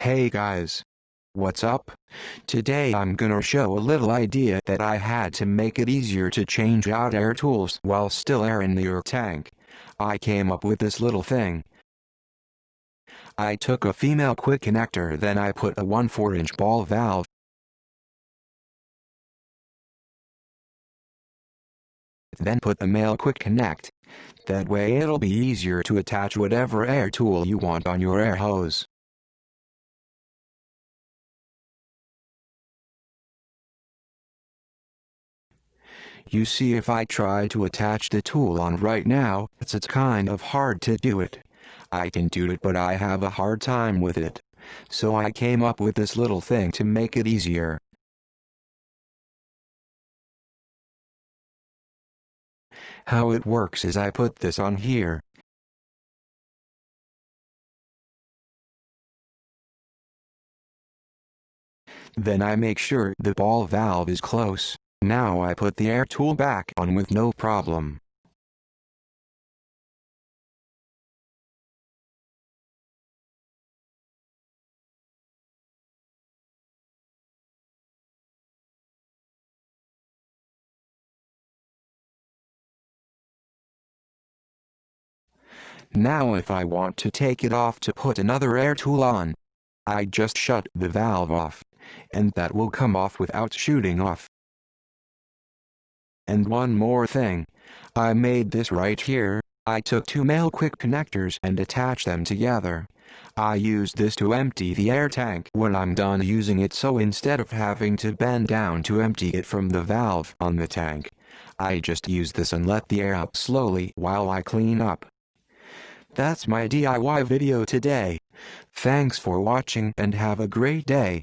Hey guys, what's up? Today I'm gonna show a little idea that I had to make it easier to change out air tools while still air in your tank. I came up with this little thing. I took a female quick connector, then I put a 1/4-inch ball valve, then put the male quick connect. That way it'll be easier to attach whatever air tool you want on your air hose. You see, if I try to attach the tool on right now, it's kind of hard to do it. I can do it, but I have a hard time with it. So I came up with this little thing to make it easier. How it works is I put this on here. Then I make sure the ball valve is close. Now I put the air tool back on with no problem. Now if I want to take it off to put another air tool on, I just shut the valve off, and that will come off without shooting off. And one more thing, I made this right here. I took two male quick connectors and attached them together. I used this to empty the air tank when I'm done using it, so instead of having to bend down to empty it from the valve on the tank, I just use this and let the air out slowly while I clean up. That's my DIY video today. Thanks for watching and have a great day.